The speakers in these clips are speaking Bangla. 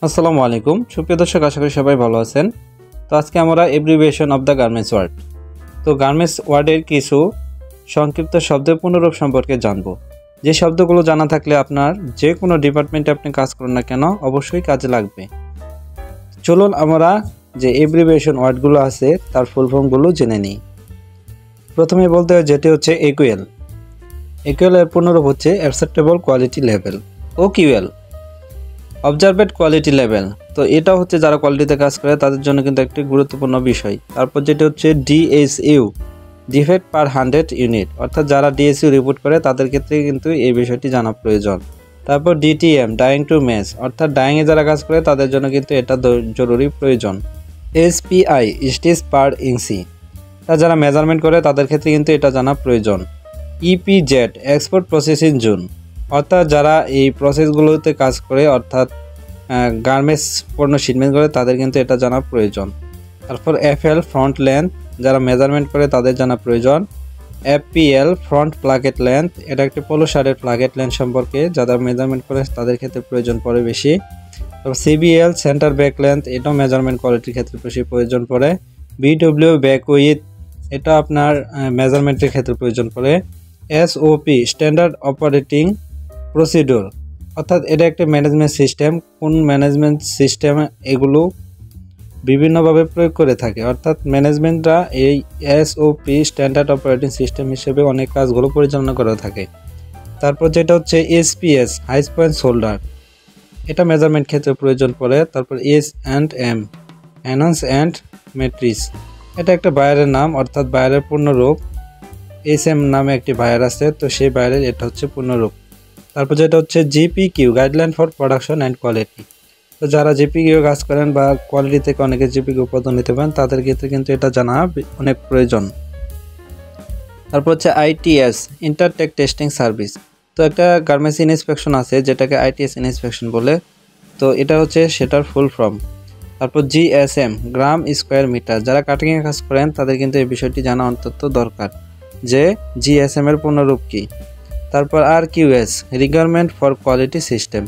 আসসালামু আলাইকুম সুপ্রিয় দর্শক, আশা করি সবাই ভালো আছেন। তো আজকে আমরা abbreviation of the garments word, তো গার্মেন্টস ওয়ার্ডের কিছু সংক্ষিপ্ত শব্দের পুনরূপ সম্পর্কে জানব। যে শব্দগুলো জানা থাকলে আপনার যে কোনো ডিপার্টমেন্টে আপনি কাজ করুন না কেন অবশ্যই কাজে লাগবে। চলুন আমরা যে এব্রিভিয়েশন ওয়ার্ডগুলো আছে তার ফুল ফর্মগুলো জেনে নিই। প্রথমে বলতে হয় যেটি হচ্ছে একুএল। একুএল এর পুনরূপ হচ্ছে acceptable quality level. OQL observed quality level, তো এটা হচ্ছে যারা কোয়ালিটিতে কাজ করে তাদের জন্য কিন্তু একটি গুরুত্বপূর্ণ বিষয়। তারপর যেটা হচ্ছে ডিএসইউ, ডিফেক্ট পার 100 ইউনিট, অর্থাৎ যারা ডিএসইউ রিপোর্ট করে তাদের ক্ষেত্রে কিন্তু এই বিষয়টি জানা প্রয়োজন। তারপর ডিটিএম, ডাইং টু ম্যাচ, অর্থাৎ ডাইংয়ে যারা কাজ করে তাদের জন্য কিন্তু এটা জরুরি প্রয়োজন। এসপিআই, স্টিচ পার ইঞ্চি, তা যারা মেজারমেন্ট করে তাদের ক্ষেত্রে কিন্তু এটা জানা প্রয়োজন। ইপিজেড, এক্সপোর্ট প্রসেসিং জোন, অর্থাৎ যারা এই প্রসেসগুলোতে কাজ করে অর্থাৎ গার্মেন্টস পণ্য শিপমেন্ট করে তাদের কিন্তু এটা জানা প্রয়োজন। তারপর এফএল, ফ্রন্ট লেন্থ, যারা মেজারমেন্ট করে তাদের জানা প্রয়োজন। এফপিএল, ফ্রন্ট প্লাকেট লেন্থ, এটা একটি পোলো শার্টের প্লাকেট লেন্থ সম্পর্কে যারা মেজারমেন্ট করে তাদের ক্ষেত্রে প্রয়োজন পড়ে বেশি। তারপর সিবিএল, সেন্টার ব্যাক লেন্থ, এটাও মেজারমেন্ট কোয়ালিটির ক্ষেত্রে বেশি প্রয়োজন পড়ে। বিডব্লিউ, ব্যাক উইথ, এটা আপনার মেজারমেন্টের ক্ষেত্রে প্রয়োজন পড়ে। এসওপি, স্ট্যান্ডার্ড অপারেটিং প্রসিডিউর, অর্থাৎ এটা একটা ম্যানেজমেন্ট সিস্টেম, কোন ম্যানেজমেন্ট সিস্টেম এগুলো বিভিন্নভাবে প্রয়োগ করে থাকে, অর্থাৎ ম্যানেজমেন্টরা এই এসওপি স্ট্যান্ডার্ড অপারেটিং সিস্টেম হিসেবে অনেক কাজগুলো পরিচালনা করে থাকে। তারপর যেটা হচ্ছে এসপিএস, হাই পয়েন্ট শোল্ডার, এটা মেজারমেন্ট ক্ষেত্রে প্রয়োজন পড়ে। তারপর এস&এম, এনহান্স অ্যান্ড ম্যাট্রিক্স, এটা একটা বায়ারের নাম, অর্থাৎ বায়ারের পূর্ণরূপ। এসএম নামে একটি বায়ার আছে, তো সেই বায়ারের এটা হচ্ছে পূর্ণরূপ। তারপর যেটা হচ্ছে GPQ, guideline for production and quality, তো যারা জিপিকিউ কাজ করেন বা কোয়ালিটি থেকে অনেকে জিপিকিউ উৎপাদন নিতে পারেন তাদের ক্ষেত্রে কিন্তু এটা জানা অনেক প্রয়োজন। তারপর হচ্ছে আইটিএস, ইন্টারটেক টেস্টিং সার্ভিস, তো একটা গার্মেন্টস ইন্সপেকশন আছে যেটাকে আইটিএস ইন্সপেকশন বলে, তো এটা হচ্ছে সেটার ফুল ফর্ম। তারপর জিএসএম, গ্রাম স্কোয়ার মিটার, যারা কাটিংয়ে কাজ করেন তাদের কিন্তু এই বিষয়টি জানা অন্তত দরকার যে জিএসএম এর পূর্ণরূপ কী। তারপর আরকিউএস, রিকোয়ারমেন্ট ফর কোয়ালিটি সিস্টেম,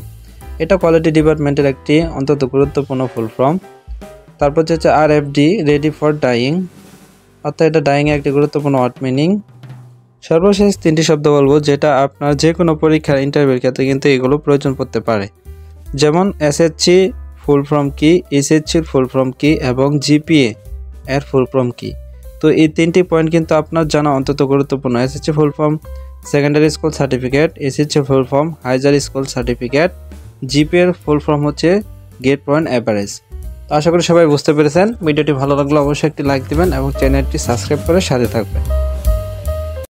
এটা কোয়ালিটি ডিপার্টমেন্টের একটি অন্তত গুরুত্বপূর্ণ ফুল ফর্ম। তারপর হচ্ছে আরএফডি, রেডি ফর ডাইং, অর্থাৎ এটা ডাইংয়ের একটি গুরুত্বপূর্ণ ওয়ার্ড মিনিং। সর্বশেষ তিনটি শব্দ বলবো যেটা আপনার যে কোনো পরীক্ষার ইন্টারভিউর ক্ষেত্রে কিন্তু এগুলো প্রয়োজন পড়তে পারে, যেমন এসএসসি ফুল ফর্ম কি, এসএসসির ফুল ফর্ম কি এবং জিপিএ এর ফুল ফর্ম কি। তো এই তিনটি পয়েন্ট কিন্তু আপনার জানা অন্তত গুরুত্বপূর্ণ। SSC full form secondary school certificate, SSC full form higher school certificate, জিপিএর ফুল ফর্ম হচ্ছে গেট পয়েন্ট অ্যাভারেজ। তো আশা করি সবাই বুঝতে পেরেছেন। ভিডিওটি ভালো লাগলে অবশ্যই একটি লাইক দিবেন এবং চ্যানেলটি সাবস্ক্রাইব করে সাথে থাকবেন।